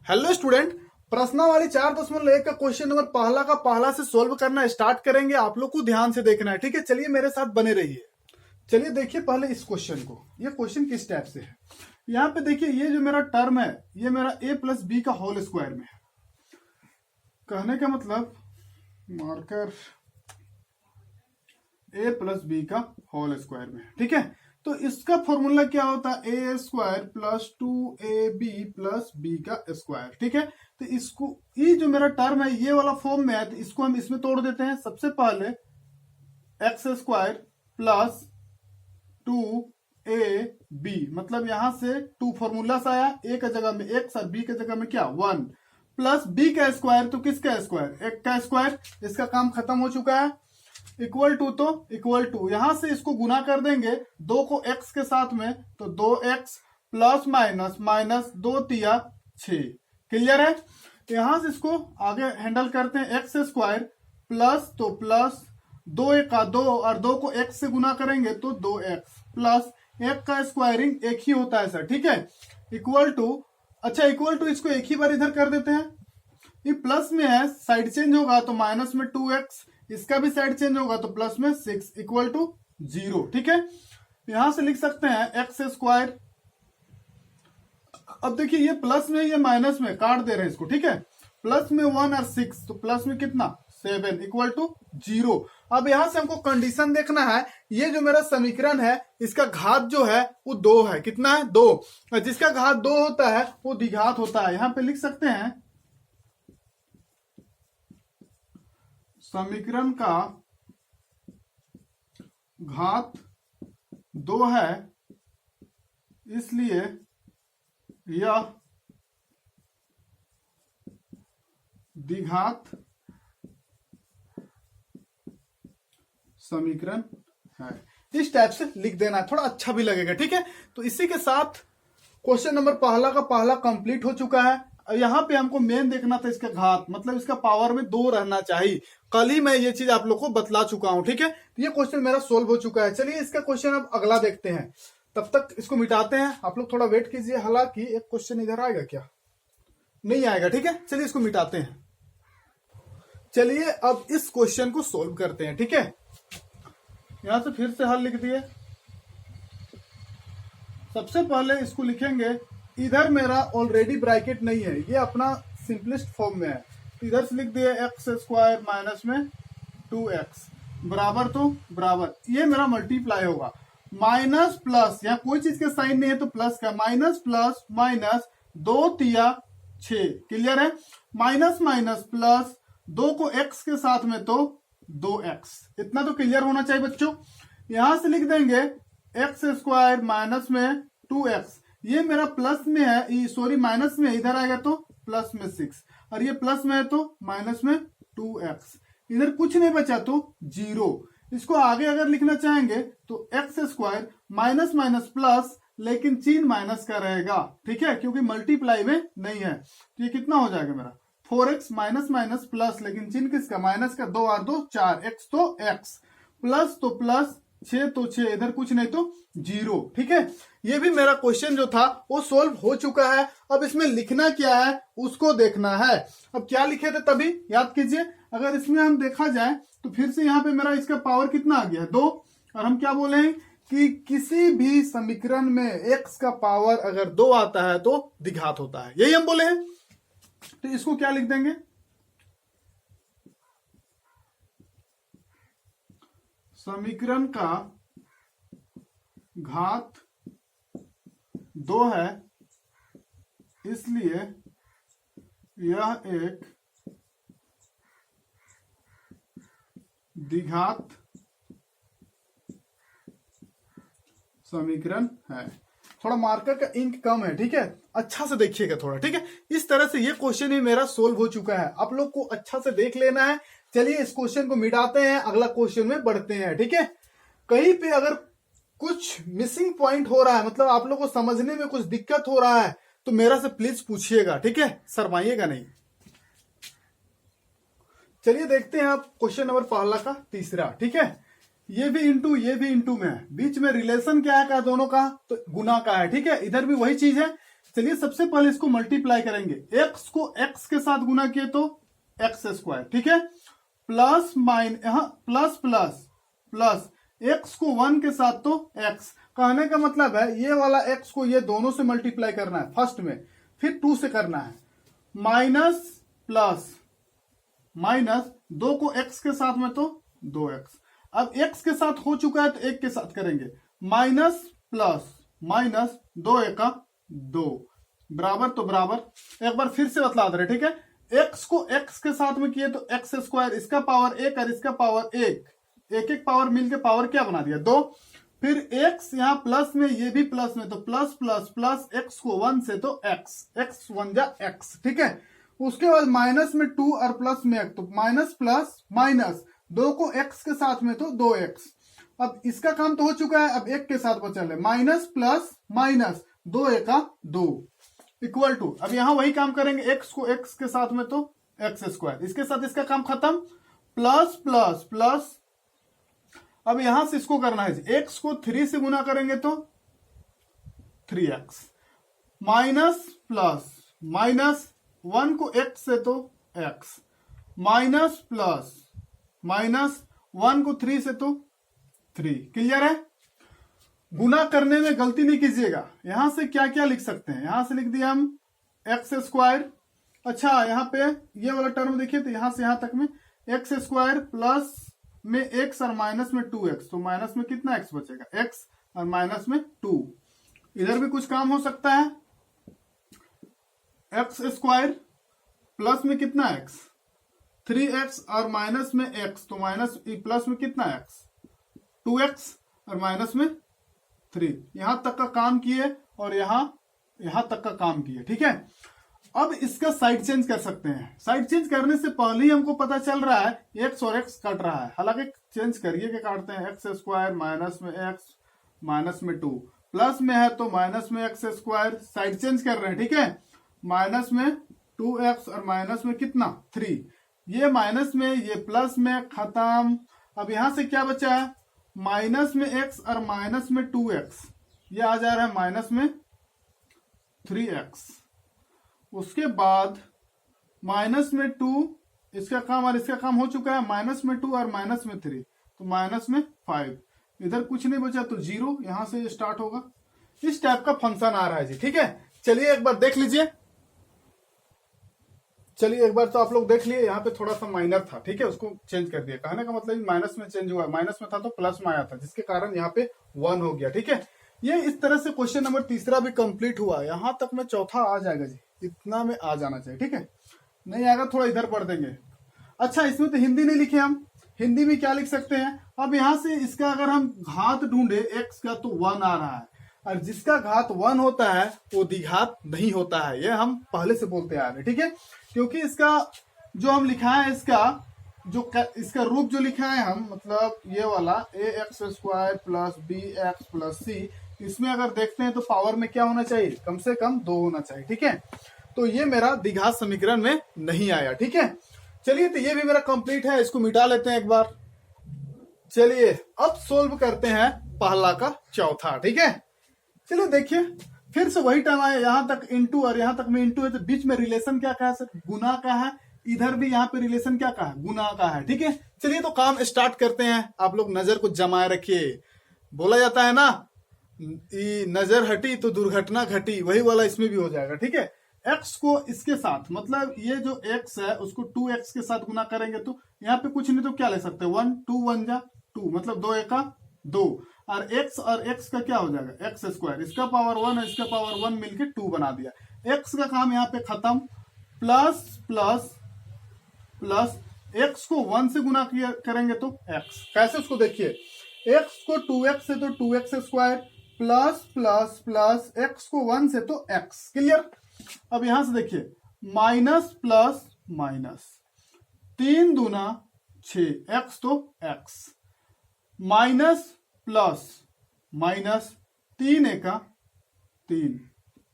Hello student, प्रश्नावली 4.1 का question number पहला का पहला से सोल्व करना स्टार्ट करेंगे। आप लोग को ध्यान से देखना है, ठीक है। चलिए मेरे साथ बने रहिए। चलिए देखिए पहले इस क्वेश्चन को। ये क्वेश्चन किस टाइप से है, यहाँ पे देखिए ये जो मेरा टर्म है ये मेरा a प्लस बी का होल स्क्वायर में है। कहने का मतलब मार्कर a प्लस बी का होल स्क्वायर में है, ठीक है। तो इसका फॉर्मूला क्या होता है, A square plus 2ab plus B का स्क्वायर, ठीक है। तो इसको ये जो मेरा टर्म है ये वाला फॉर्म में है, तो इसको हम इसमें तोड़ देते हैं। सबसे पहले एक्स स्क्वायर प्लस 2ab, मतलब यहां से 2 फॉर्मूला से आया, ए का जगह में एक्स और बी के जगह में क्या 1, प्लस बी का स्क्वायर, तो किसका स्क्वायर, एक का स्क्वायर। इसका काम खत्म हो चुका है। इक्वल टू, तो इक्वल टू यहां से इसको गुना कर देंगे 2 को x के साथ में, तो 2x प्लस माइनस माइनस 2 तिया 6। क्लियर है। यहां से इसको आगे हैंडल करते हैं। एक्स स्क्वायर प्लस, तो प्लस 2 एक का 2 और 2 को x से गुना करेंगे तो 2x प्लस 1 का स्क्वायरिंग एक ही होता है सर, ठीक है। इक्वल टू, अच्छा इक्वल टू इसको एक ही बार इधर कर देते हैं। ये प्लस में है, साइड चेंज होगा तो माइनस में 2x, इसका भी साइड चेंज होगा तो प्लस में 6 इक्वल टू 0, ठीक है। यहां से लिख सकते हैं एक्स स्क्वायर। अब देखिए ये प्लस में ये माइनस में काट दे रहे हैं इसको, ठीक है। प्लस में 1 और 6, तो प्लस में कितना 7 इक्वल टू 0। अब यहां से हमको कंडीशन देखना है, ये जो मेरा समीकरण है इसका घात जो है वो 2 है। कितना है 2, और जिसका घात 2 होता है वो द्विघात होता है। यहां पे लिख सकते हैं समीकरण का घात 2 है, इसलिए यह द्विघात समीकरण है। इस टाइप से लिख देना है, थोड़ा अच्छा भी लगेगा, ठीक है। तो इसी के साथ क्वेश्चन नंबर पहला का पहला कंप्लीट हो चुका है। यहाँ पे हमको मेन देखना था इसका घात, मतलब इसका पावर में 2 रहना चाहिए। कल ही मैं ये चीज आप लोग को बतला चुका हूं, ठीक है। तो ये क्वेश्चन मेरा सोल्व हो चुका है। चलिए इसका क्वेश्चन अब अगला देखते हैं, तब तक इसको मिटाते हैं। आप लोग थोड़ा वेट कीजिए। हालांकि एक क्वेश्चन इधर आएगा क्या, नहीं आएगा, ठीक है। चलिए इसको मिटाते हैं। चलिए अब इस क्वेश्चन को सोल्व करते हैं, ठीक है। यहां से फिर से हल लिख दिए। सबसे पहले इसको लिखेंगे, इधर मेरा ऑलरेडी ब्रैकेट नहीं है, ये अपना सिंपलेस्ट फॉर्म में है। इधर से लिख दिए एक्स स्क्वायर माइनस में 2x बराबर, तो बराबर ये मेरा मल्टीप्लाई होगा माइनस प्लस, यहाँ कोई चीज के साइन नहीं है तो प्लस का, माइनस प्लस माइनस 2 तिया 6। क्लियर है। माइनस माइनस प्लस 2 को x के साथ में तो 2x, इतना तो क्लियर होना चाहिए बच्चों। यहां से लिख देंगे एक्स स्क्वायर माइनस में 2x, ये मेरा प्लस में है, सॉरी माइनस में, इधर आएगा तो प्लस में 6, और ये प्लस में है तो माइनस में 2x, इधर कुछ नहीं बचा तो 0। इसको आगे अगर लिखना चाहेंगे तो x square minus minus plus, लेकिन चिन्ह माइनस का रहेगा, ठीक है, क्योंकि मल्टीप्लाई में नहीं है। तो ये कितना हो जाएगा मेरा 4x माइनस माइनस प्लस, लेकिन चिन्ह किसका, माइनस का, 2 और 2 4, x तो x, प्लस तो प्लस, 6 तो 6, इधर कुछ नहीं तो 0, ठीक है। ये भी मेरा क्वेश्चन जो था वो सोल्व हो चुका है। अब इसमें लिखना क्या है उसको देखना है। अब क्या लिखे थे तभी याद कीजिए। अगर इसमें हम देखा जाए तो फिर से यहाँ पे मेरा इसका पावर कितना आ गया है 2, और हम क्या बोले हैं कि किसी भी समीकरण में x का पावर अगर 2 आता है तो द्विघात होता है, यही हम बोले हैं। तो इसको क्या लिख देंगे, समीकरण का घात 2 है, इसलिए यह एक द्विघात समीकरण है। थोड़ा मार्कर का इंक कम है, ठीक है, अच्छा से देखिएगा थोड़ा, ठीक है। इस तरह से ये क्वेश्चन ही मेरा सोल्व हो चुका है, आप लोग को अच्छा से देख लेना है। चलिए इस क्वेश्चन को मिटाते हैं, अगला क्वेश्चन में बढ़ते हैं, ठीक है। कहीं पे अगर कुछ मिसिंग पॉइंट हो रहा है, मतलब आप लोग को समझने में कुछ दिक्कत हो रहा है, तो मेरा से प्लीज पूछिएगा, ठीक है, शर्माइएगा नहीं। चलिए देखते हैं आप क्वेश्चन नंबर पहला का तीसरा, ठीक है। ये भी इंटू में है, बीच में रिलेशन क्या है का दोनों का, तो गुना का है, ठीक है। इधर भी वही चीज है, चलिए सबसे पहले इसको मल्टीप्लाई करेंगे, x को x के साथ गुना किए तो एक्स स्क्वायर, ठीक है, प्लस माइन यहां प्लस प्लस प्लस x को 1 के साथ तो x। कहने का मतलब है ये वाला x को ये दोनों से मल्टीप्लाई करना है फर्स्ट में, फिर 2 से करना है, माइनस प्लस माइनस 2 को x के साथ में तो 2x। अब x के साथ हो चुका है तो 1 के साथ करेंगे, माइनस प्लस माइनस 2 एका 2 बराबर तो बराबर। एक बार फिर से बतला दे रहे, ठीक है, x को x के साथ में किए तो एक्स स्क्वायर, इसका पावर 1 और इसका पावर 1, एक एक पावर मिलके पावर क्या बना दिया 2। फिर x यहाँ प्लस में, ये भी प्लस में, तो प्लस प्लस प्लस x को 1 से तो x 1 जा x, ठीक है। उसके बाद माइनस में 2 और प्लस में 1, तो माइनस प्लस माइनस 2 को x के साथ में तो 2x। अब इसका काम तो हो चुका है, अब 1 के साथ बचल है, माइनस प्लस माइनस 2 एका 2 इक्वल टू, अब यहां वही काम करेंगे, x को x के साथ में तो एक्स स्क्वायर, इसके साथ इसका काम खत्म, प्लस प्लस प्लस। अब यहां से इसको करना है, x को 3 से गुना करेंगे तो 3x, माइनस प्लस माइनस 1 को x से तो x, माइनस प्लस माइनस 1 को 3 से तो 3। क्लियर है? गुना करने में गलती नहीं कीजिएगा। यहां से क्या क्या लिख सकते हैं, यहां से लिख दिया हम एक्स स्क्वायर। अच्छा यहाँ पे ये वाला टर्म देखिए, तो यहां से यहां तक में एक्स स्क्वायर प्लस में एक्स और माइनस में 2x, तो माइनस में कितना x बचेगा, x और माइनस में 2। इधर भी कुछ काम हो सकता है, एक्स स्क्वायर प्लस में कितना x, 3x और माइनस में x, तो माइनस प्लस में कितना x, 2x और माइनस में 3। यहां तक का काम किए और यहां तक का काम किए, ठीक है। अब इसका साइड चेंज कर सकते हैं। साइड चेंज करने से पहले ही हमको पता चल रहा है x और x कट रहा है, हालांकि चेंज करिए के काटते हैं, एक्स स्क्वायर माइनस में x माइनस में 2, प्लस में है तो माइनस में x स्क्वायर, साइड चेंज कर रहे हैं, ठीक है, माइनस में 2x और माइनस में कितना 3, ये माइनस में ये प्लस में खत्म। अब यहां से क्या बचा है, माइनस में x और माइनस में 2x, ये आ जा रहा है माइनस में 3x। उसके बाद माइनस में 2, इसका काम और इसका काम हो चुका है, माइनस में 2 और माइनस में 3, तो माइनस में 5। इधर कुछ नहीं बचा तो 0, यहां से स्टार्ट होगा। इस टाइप का फंक्शन आ रहा है जी, ठीक है। चलिए एक बार देख लीजिए, चलिए एक बार तो आप लोग देख लिए, यहाँ पे थोड़ा सा माइनर था, ठीक है, उसको चेंज कर दिया। कहने का मतलब माइनस में चेंज हुआ, माइनस में था तो प्लस में आया था, जिसके कारण यहाँ पे 1 हो गया, ठीक है। ये इस तरह से क्वेश्चन नंबर 3 भी कंप्लीट हुआ। यहाँ तक में चौथा आ जाएगा जी, इतना में आ जाना चाहिए, ठीक है। नहीं आएगा थोड़ा इधर पढ़ देंगे। अच्छा इसमें तो हिंदी नहीं लिखे हम, हिंदी में क्या लिख सकते हैं। अब यहाँ से इसका अगर हम घात ढूंढे x का तो 1 आ रहा है, और जिसका घात 1 होता है वो द्विघात नहीं होता है, ये हम पहले से बोलते आ रहे हैं, ठीक है। क्योंकि इसका जो हम लिखा है, इसका रूप जो लिखा है हम, मतलब ये वाला ax square plus bx plus c, इसमें अगर देखते हैं तो पावर में क्या होना चाहिए, कम से कम 2 होना चाहिए, ठीक है। तो ये मेरा द्विघात समीकरण में नहीं आया, ठीक है। चलिए तो ये भी मेरा कंप्लीट है, इसको मिटा लेते हैं एक बार। चलिए अब सोल्व करते हैं पहला का चौथा, ठीक है। चलिए देखिए फिर से वही टाइम आया, यहां तक इंटू और यहां तक में इंटू है, तो बीच में रिलेशन क्या है सर, गुना का है। इधर भी यहाँ पे रिलेशन क्या का है, गुना का है, ठीक है। चलिए तो काम स्टार्ट करते हैं। आप लोग नजर को जमाए रखिए, बोला जाता है ना, नजर हटी तो दुर्घटना घटी, वही वाला इसमें भी हो जाएगा, ठीक है। x को इसके साथ, मतलब ये जो x है उसको 2x के साथ गुना करेंगे तो यहाँ पे कुछ नहीं तो क्या ले सकते हैं, 1 2 1 जा 2, मतलब 2 एका 2, और x का क्या हो जाएगा, एक्स स्क्वायर, इसका पावर 1 और इसका पावर 1 मिलके 2 बना दिया। x का काम यहाँ पे खत्म, प्लस प्लस प्लस x को 1 से गुना करेंगे तो x, कैसे उसको देखिए, x को 2x से तो 2x square, plus plus plus x को 1 से तो x। क्लियर? अब यहां से देखिए, माइनस प्लस माइनस, 3 दूना 6, x तो x, माइनस प्लस माइनस, 3 एका 3।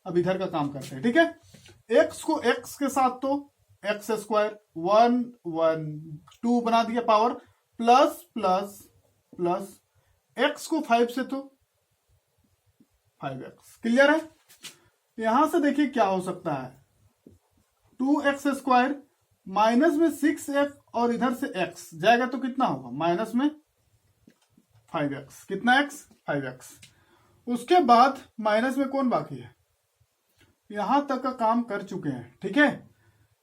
अब इधर का काम करते हैं, ठीक है। x को x के साथ तो एक्स स्क्वायर, 1 1 2 बना दिया power, plus plus plus, x को 5 से तो 5x। क्लियर है? यहां से देखिए क्या हो सकता है, 2x² माइनस में 6x और इधर से x जाएगा तो कितना होगा, माइनस में 5x। कितना x, 5x। उसके बाद माइनस में कौन बाकी है, यहां तक का काम कर चुके हैं, ठीक है।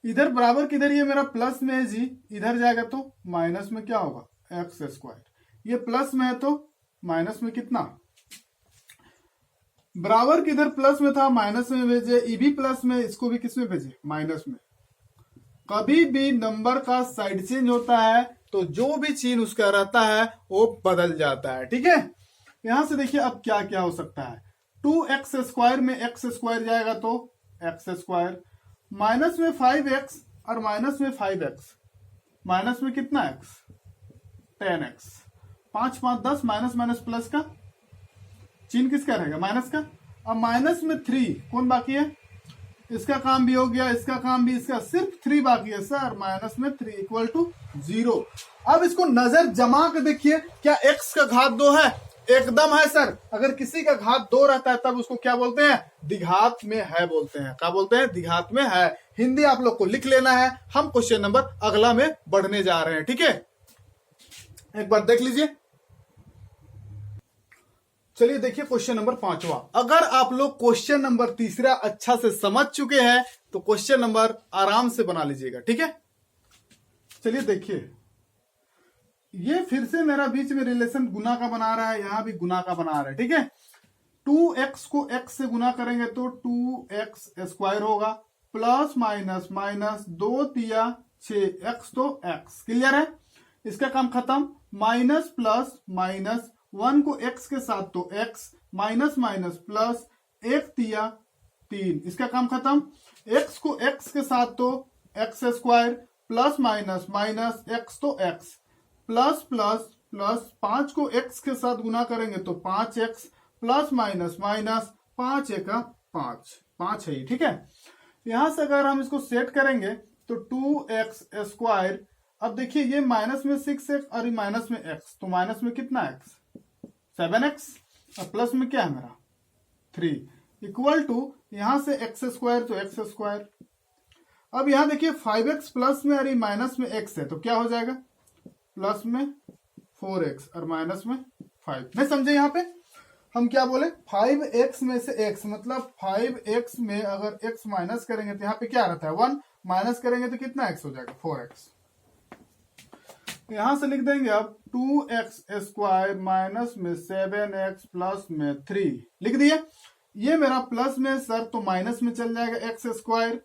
इधर बराबर किधर, ये मेरा प्लस में है जी, इधर जाएगा तो माइनस में क्या होगा, x²। ये प्लस में है तो माइनस में कितना, बराबर किधर प्लस में था माइनस में भेजे, ये भी प्लस में, इसको भी किस में भेजे, माइनस में। कभी भी नंबर का साइड चेंज होता है तो जो भी चिन्ह उसका रहता है वो बदल जाता है, ठीक है। यहां से देखिए अब क्या क्या हो सकता है, 2x² में x² जाएगा तो x², माइनस में 5x और माइनस में 5x, माइनस में कितना x, 10x। 5 5 10, minus minus plus का चिन्ह किसका रहेगा, माइनस का। अब माइनस में 3 कौन बाकी है, इसका काम भी हो गया, इसका काम भी, इसका सिर्फ 3 बाकी है सर, माइनस में 3 इक्वल टू 0। अब इसको नजर जमा के देखिए, क्या x का घात 2 है, एकदम है सर। अगर किसी का घात 2 रहता है तब उसको क्या बोलते हैं, द्विघात में है बोलते हैं। क्या बोलते हैं, द्विघात में है। हिंदी आप लोग को लिख लेना है। हम क्वेश्चन नंबर अगला में बढ़ने जा रहे हैं, ठीक है। एक बार देख लीजिए, चलिए देखिए क्वेश्चन नंबर 5वां। अगर आप लोग क्वेश्चन नंबर 3 अच्छा से समझ चुके हैं तो क्वेश्चन नंबर आराम से बना लीजिएगा, ठीक है। चलिए देखिए, ये फिर से मेरा बीच में रिलेशन गुना का बना रहा है, यहां भी गुना का बना रहा है, ठीक है। 2x को x से गुना करेंगे तो 2x² होगा, प्लस माइनस माइनस 2 तिया 6x तो x। क्लियर है, इसका काम खत्म। माइनस प्लस माइनस 1 को x के साथ तो x, माइनस माइनस प्लस 1 तिया 3, इसका काम खत्म। x को x के साथ तो x², plus minus minus x तो x, प्लस प्लस प्लस 5 को x के साथ गुना करेंगे तो 5x, प्लस माइनस माइनस 5 एका 5 है, ठीक है। यहां से अगर हम इसको सेट करेंगे तो 2x²। अब देखिए ये माइनस में 6x और माइनस में x, तो माइनस में कितना x, 7x, और प्लस में क्या है मेरा 3, इक्वल टू यहां से x² तो x²। अब यहां देखिए 5x प्लस में और माइनस में x है तो क्या हो जाएगा, प्लस में 4x और माइनस में 5। नहीं समझे, यहाँ पे हम क्या बोले, 5x में से x, मतलब 5x में अगर x माइनस करेंगे तो यहाँ पे क्या रहता है 1, माइनस करेंगे तो कितना x हो जाएगा 4x। यहां से लिख देंगे अब 2x² माइनस में 7x प्लस में 3 लिख दिए। ये मेरा प्लस में सर तो माइनस में चल जाएगा x²।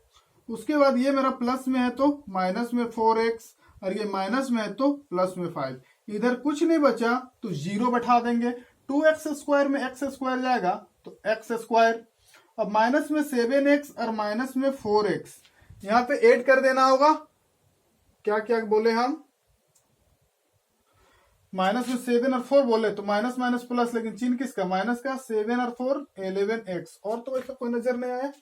उसके बाद ये मेरा प्लस में है तो माइनस में 4x, और ये माइनस में है तो प्लस में 5। इधर कुछ नहीं बचा तो 0 बैठा देंगे। 2x² में x² जाएगा तो x²। अब माइनस में 7x और माइनस में 4x यहाँ पे ऐड कर देना होगा। क्या क्या बोले हम, माइनस में 7 और 4 बोले तो माइनस माइनस प्लस, लेकिन चिन्ह किसका, माइनस का। 7 और 4 11x, और तो ऐसा कोई नजर नहीं आया।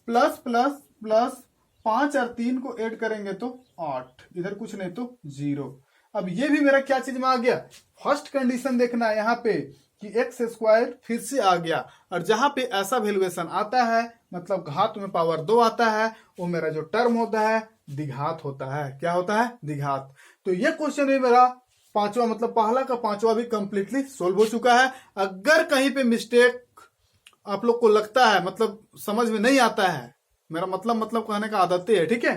प्लस प्लस प्लस 5 और 3 को ऐड करेंगे तो 8, इधर कुछ नहीं तो 0। अब ये भी मेरा क्या चीज में आ गया, फर्स्ट कंडीशन देखना है यहाँ पे कि x² फिर से आ गया, और जहां पे ऐसा वैल्यूएशन आता है मतलब घात में पावर 2 आता है, वो मेरा जो टर्म होता है द्विघात होता है। क्या होता है, द्विघात। तो ये क्वेश्चन भी मेरा 5वां मतलब पहला का 5वां भी कंप्लीटली सोल्व हो चुका है। अगर कहीं पे मिस्टेक आप लोग को लगता है, मतलब समझ में नहीं आता है, मेरा मतलब कहने का आदत है, ठीक है,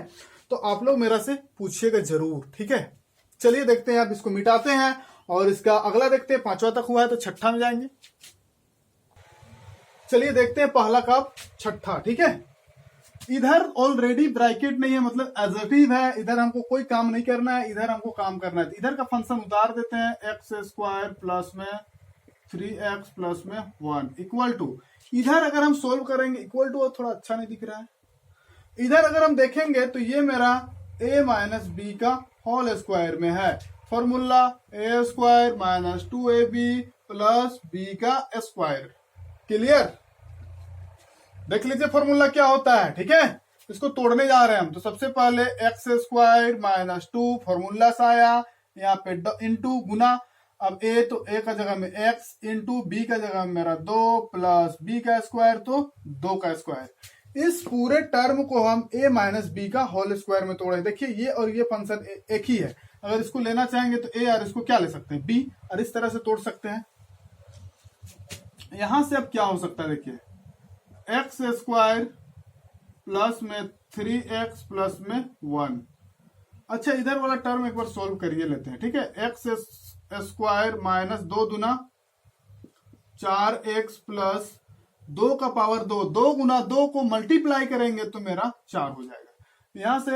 तो आप लोग मेरा से पूछिएगा जरूर, ठीक है। चलिए देखते हैं, अब इसको मिटाते हैं और इसका अगला देखते हैं। 5वां तक हुआ है तो 6ठा में जाएंगे। चलिए देखते हैं पहला का 6ठा, ठीक है। इधर ऑलरेडी ब्रैकेट नहीं है, मतलब एडजेक्टिव है, इधर हमको कोई काम नहीं करना है, इधर हमको काम करना है। इधर का फंक्शन उतार देते हैं, x² प्लस में 3x प्लस में 1 इक्वल टू, इधर अगर हम सोल्व करेंगे इक्वल टू थोड़ा अच्छा नहीं दिख रहा है। इधर अगर हम देखेंगे तो ये मेरा a माइनस बी का होल स्क्वायर में है। Formula a² minus 2ab plus b का स्क्वायर। क्लियर, देख लीजिए फॉर्मूला क्या होता है, ठीक है। इसको तोड़ने जा रहे हैं हम। तो सबसे पहले x² माइनस 2 फॉर्मूला से आया, यहाँ पे इंटू गुना, अब a तो a का जगह में x इंटू बी का जगह में मेरा 2 प्लस b का स्क्वायर तो 2 का स्क्वायर। इस पूरे टर्म को हम a माइनस बी का होल स्क्वायर में तोड़े। देखिए ये और ये फंक्शन एक ही है, अगर इसको लेना चाहेंगे तो a और इसको क्या ले सकते हैं b, और इस तरह से तोड़ सकते हैं। यहां से अब क्या हो सकता है, देखिए एक्स स्क्वायर प्लस में 3x प्लस में 1। अच्छा इधर वाला टर्म एक बार सोल्व करिए लेते हैं, ठीक है। एक्स स्क्वायर माइनस 2 दूना 4x प्लस 2 का पावर 2, 2 गुना 2 को मल्टीप्लाई करेंगे तो मेरा 4 हो जाएगा। यहां से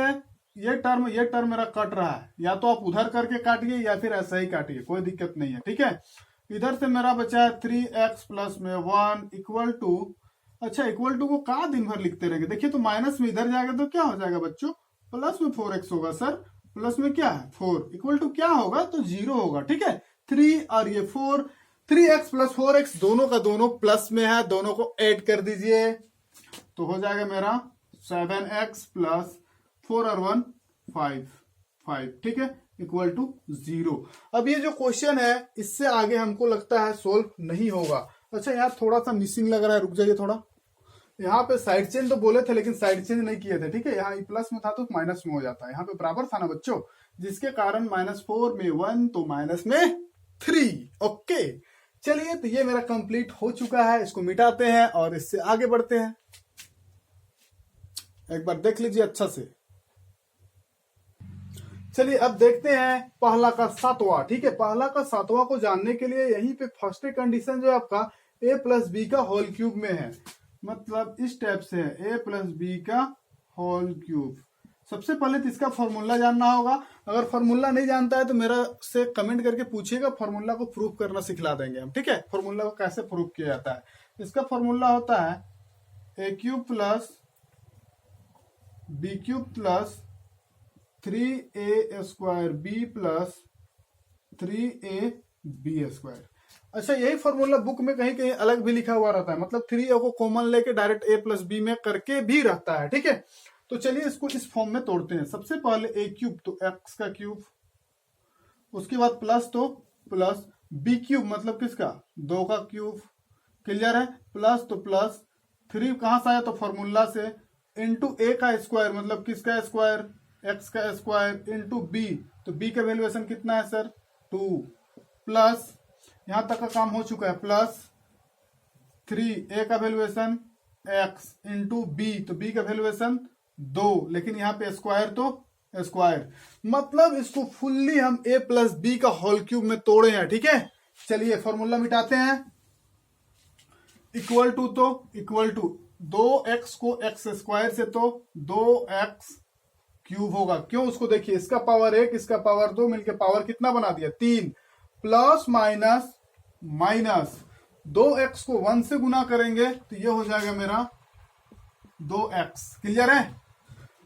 ये टर्म मेरा कट रहा है, या तो आप उधर करके काटिए या फिर ऐसा ही काटिए, कोई दिक्कत नहीं है, ठीक है। इधर से मेरा बचा है 3x प्लस में 1 इक्वल टू, अच्छा इक्वल टू को कहा दिन भर लिखते रहेंगे। देखिए तो माइनस में इधर जाएगा तो क्या हो जाएगा बच्चों, प्लस में 4x होगा सर, प्लस में क्या है 4 इक्वल टू क्या होगा तो 0 होगा, ठीक है। 3 और ये 4, 3x प्लस 4x दोनों का दोनों प्लस में है, दोनों को ऐड कर दीजिए तो हो जाएगा मेरा 7x प्लस 4 और 1 5, ठीक है, इक्वल टू 0। अब ये जो क्वेश्चन है इससे आगे हमको लगता है सोल्व नहीं होगा। अच्छा यार थोड़ा सा मिसिंग लग रहा है, रुक जाइए थोड़ा। यहाँ पे साइड चेंज तो बोले थे लेकिन साइड चेंज नहीं किए थे, ठीक है। यहाँ प्लस में था तो माइनस में हो जाता है, यहाँ पे बराबर था ना बच्चों, जिसके कारण -4 में 1 तो माइनस में 3। ओके चलिए तो ये मेरा कंप्लीट हो चुका है, इसको मिटाते हैं और इससे आगे बढ़ते हैं। एक बार देख लीजिए अच्छा से। चलिए अब देखते हैं पहला का सातवां, ठीक है। पहला का सातवां को जानने के लिए यहीं पे फर्स्ट कंडीशन जो है आपका a प्लस बी का होल क्यूब में है, मतलब इस टाइप से है a प्लस बी का होल क्यूब। सबसे पहले तो इसका फॉर्मूला जानना होगा, अगर फॉर्मूला नहीं जानता है तो मेरा से कमेंट करके पूछिएगा, फॉर्मूला को प्रूफ करना सिखला देंगे हम, ठीक है। फॉर्मूला को कैसे प्रूफ किया जाता है, इसका फॉर्मूला होता है a cube plus b cube plus 3a square b plus 3ab square. अच्छा यही फॉर्मूला बुक में कहीं कहीं अलग भी लिखा हुआ रहता है, मतलब 3a को कॉमन लेके डायरेक्ट a प्लस बी में करके भी रहता है, ठीक है। तो चलिए इसको इस फॉर्म में तोड़ते हैं। सबसे पहले a क्यूब तो x का क्यूब, उसके बाद प्लस तो प्लस b क्यूब मतलब किसका 2 का क्यूब, क्लियर है। प्लस तो प्लस 3 कहां से आया तो फॉर्मूला से, इंटू a का स्क्वायर मतलब किसका स्क्वायर x का स्क्वायर इंटू b, तो b का वैल्यूएशन कितना है सर 2, प्लस यहां तक का काम हो चुका है, प्लस 3a का वैल्यूएशन x इंटू b, तो b का वैल्यूएशन 2, लेकिन यहाँ पे स्क्वायर तो स्क्वायर, मतलब इसको फुल्ली हम a प्लस बी का होल क्यूब में तोड़े हैं, ठीक है। चलिए फॉर्मूला मिटाते हैं। इक्वल टू तो इक्वल टू 2x को x स्क्वायर से तो 2x क्यूब होगा, क्यों उसको देखिए, इसका पावर 1 इसका पावर 2 मिलकर पावर कितना बना दिया 3, प्लस माइनस माइनस 2x को 1 से गुना करेंगे तो ये हो जाएगा मेरा 2x, क्लियर है।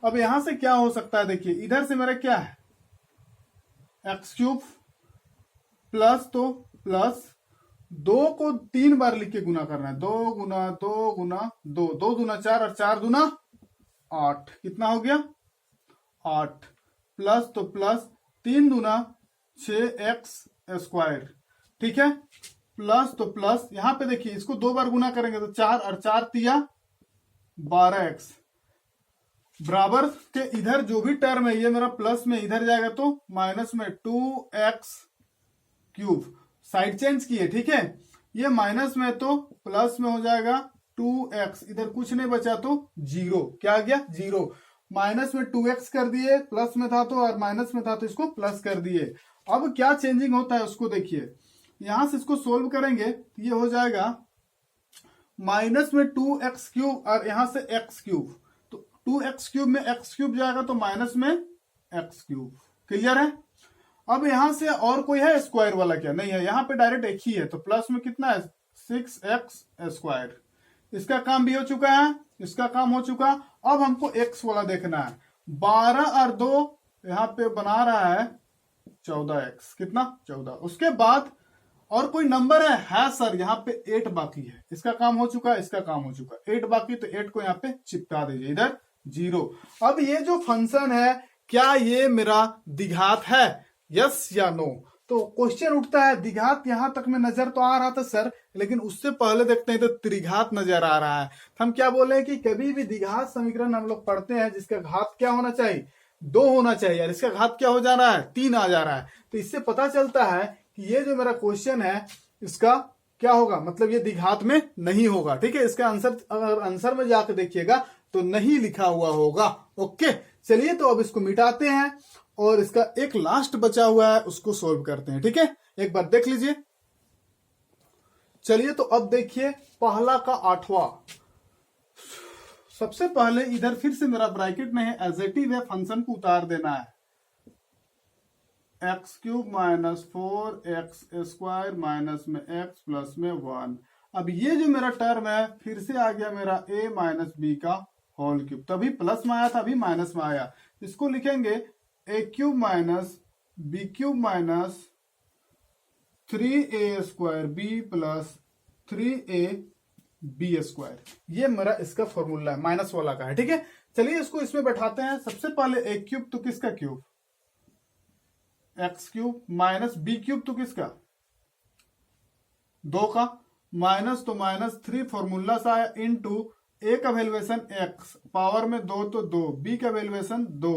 अब यहां से क्या हो सकता है, देखिए इधर से मेरा क्या है x क्यूब प्लस तो प्लस 2 को 3 बार लिख के गुना करना है, 2 गुना 2 गुना 2, 2 दूना 4 और 4 दूना 8, कितना हो गया 8, प्लस तो प्लस 3 दूना 6x स्क्वायर, ठीक है, प्लस तो प्लस यहां पे देखिए इसको 2 बार गुना करेंगे तो 4 और 4 तिया 12x, बराबर के इधर जो भी टर्म है ये मेरा प्लस में इधर जाएगा तो माइनस में 2x क्यूब, साइड चेंज किए, ठीक है। ये माइनस में तो प्लस में हो जाएगा 2x, इधर कुछ नहीं बचा तो 0, क्या आ गया 0, माइनस में 2x कर दिए, प्लस में था तो और माइनस में था तो इसको प्लस कर दिए। अब क्या चेंजिंग होता है उसको देखिए, यहां से इसको सोल्व करेंगे तो ये हो जाएगा माइनस में 2x क्यूब और यहां से x क्यूब, तो 2x क्यूब में x क्यूब जाएगा तो माइनस में x क्यूब, क्लियर है। अब यहां से और कोई है स्क्वायर वाला क्या नहीं है, यहां पे डायरेक्ट एक ही है, तो प्लस में कितना है 6x स्क्वायर, इसका काम भी हो चुका है, इसका काम हो चुका। अब हमको x वाला देखना है, 12 और 2 यहां पे बना रहा है 14x, कितना 14, उसके बाद और कोई नंबर है सर, यहाँ पे 8 बाकी है, इसका काम हो चुका है, इसका काम हो चुका है, 8 बाकी, तो 8 को यहाँ पे चिपका दीजिए, इधर 0। अब ये जो फंक्शन है क्या ये मेरा द्विघात है, यस या नो, तो क्वेश्चन उठता है द्विघात यहां तक में नजर तो आ रहा था सर, लेकिन उससे पहले देखते हैं तो त्रिघात नजर आ रहा है। तो हम क्या बोले कि कभी भी द्विघात समीकरण हम लोग पढ़ते हैं जिसका घात क्या होना चाहिए, 2 होना चाहिए, और इसका घात क्या हो जा रहा है, 3 आ जा रहा है। तो इससे पता चलता है कि ये जो मेरा क्वेश्चन है इसका क्या होगा, मतलब ये द्विघात में नहीं होगा। ठीक है, इसका आंसर अगर आंसर में जाकर देखिएगा तो नहीं लिखा हुआ होगा। ओके, चलिए तो अब इसको मिटाते हैं और इसका एक लास्ट बचा हुआ है उसको सोल्व करते हैं। ठीक है, एक बार देख लीजिए। चलिए तो अब देखिए पहला का 8वां। सबसे पहले इधर फिर से मेरा ब्रैकेट में है, एजेटिव है, फंक्शन को उतार देना है। x³ माइनस 4x² माइनस में x प्लस में 1। अब ये जो मेरा टर्म है फिर से आ गया मेरा a माइनस बी का होल क्यूब। तभी प्लस में आया था, अभी माइनस में आया। इसको लिखेंगे a³ minus b³ minus 3a² b plus 3ab²। ये मेरा इसका फॉर्मूला है, माइनस वाला का है। ठीक है, चलिए इसको इसमें बैठाते हैं। सबसे पहले a³ तो किसका क्यूब, x³ माइनस b³ तो किसका, 2 का, माइनस तो माइनस 3 फॉर्मूला सा है, इनटू a का वैल्यूएशन x, पावर में 2 तो 2, b का वैल्यूएशन 2,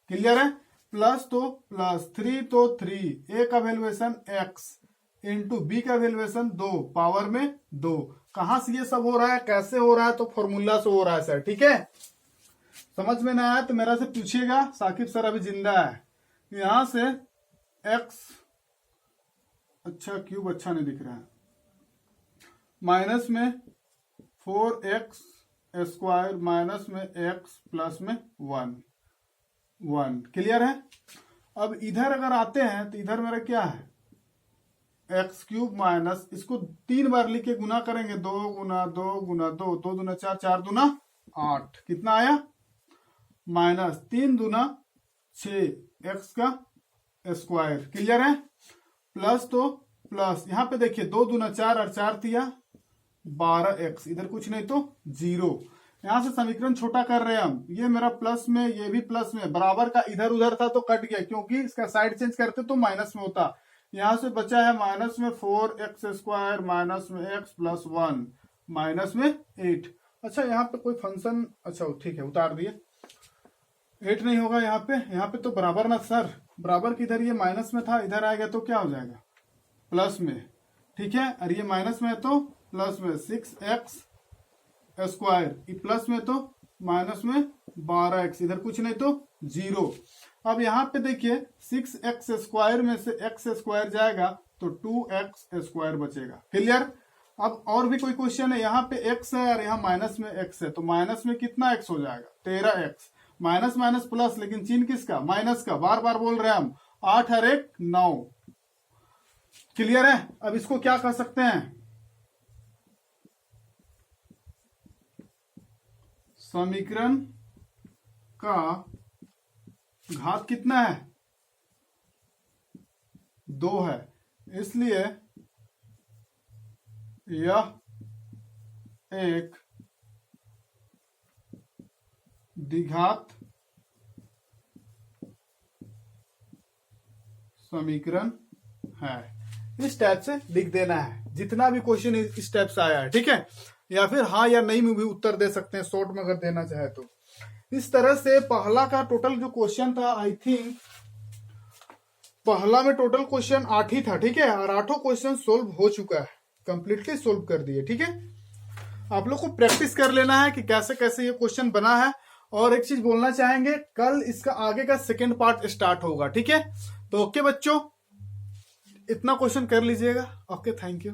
क्लियर है, प्लस तो प्लस 3 तो 3, a का वैल्यूएशन x इंटू बी का वैल्यूएशन 2, पावर में 2। कहां से ये सब हो रहा है, कैसे हो रहा है, तो फॉर्मूला से हो रहा है सर। ठीक है, समझ में ना आया तो मेरा से पूछिएगा, साकिब सर अभी जिंदा है। यहां से x, अच्छा क्यूब अच्छा नहीं दिख रहा है, माइनस में 4x² माइनस में x प्लस में 1, क्लियर है। अब इधर अगर आते हैं तो इधर मेरा क्या है, x³ माइनस, इसको 3 बार लिख के गुना करेंगे, 2 गुना 2 गुना 2, 2 दूना 4, 4 दूना 8, कितना आया, माइनस 3 दूना 6 x का स्क्वायर, क्लियर है, प्लस तो प्लस, यहां पे देखिए 2 दूना 4 और 4 दिया 12x, इधर कुछ नहीं तो 0। यहां से समीकरण छोटा कर रहे हैं हम, ये मेरा प्लस में, ये भी प्लस में, बराबर का इधर उधर था तो कट गया, क्योंकि इसका साइड चेंज करते तो माइनस में होता। यहां से बचा है माइनस में 4x² माइनस में x प्लस 1 माइनस में 8। अच्छा यहाँ पे कोई फंक्शन, अच्छा ठीक है उतार दिए, 8 नहीं होगा यहाँ पे तो बराबर ना सर, बराबर की इधर ये माइनस में था, इधर आएगा तो क्या हो जाएगा, प्लस में। ठीक है, और ये माइनस में है तो प्लस में 6x², प्लस में तो माइनस में 12x, इधर कुछ नहीं तो 0। अब यहाँ पे देखिए 6x² में से x² जाएगा तो 2x² बचेगा, क्लियर। अब और भी कोई क्वेश्चन है, यहाँ पे x है और यहाँ माइनस में x है, तो माइनस में कितना x हो जाएगा, 13x, माइनस माइनस प्लस, लेकिन चिन्ह किसका, माइनस का, बार बार बोल रहे हैं हम, 8 और 1 9, क्लियर है। अब इसको क्या कह सकते हैं, समीकरण का घात कितना है, 2 है, इसलिए यह एक द्विघात समीकरण है। इस टाइप से लिख देना है, जितना भी क्वेश्चन इस टाइप से आया है। ठीक है, या फिर हाँ या नहीं में भी उत्तर दे सकते हैं, शॉर्ट में अगर देना चाहे तो। इस तरह से पहला का टोटल जो क्वेश्चन था, आई थिंक पहला में टोटल क्वेश्चन 8 ही था। ठीक है, और 8 क्वेश्चन सोल्व हो चुका है, कंप्लीटली सोल्व कर दिए। ठीक है, आप लोग को प्रैक्टिस कर लेना है कि कैसे कैसे ये क्वेश्चन बना है। और एक चीज बोलना चाहेंगे, कल इसका आगे का सेकेंड पार्ट स्टार्ट होगा। ठीक है, तो ओके बच्चों, इतना क्वेश्चन कर लीजिएगा। Okay, thank you.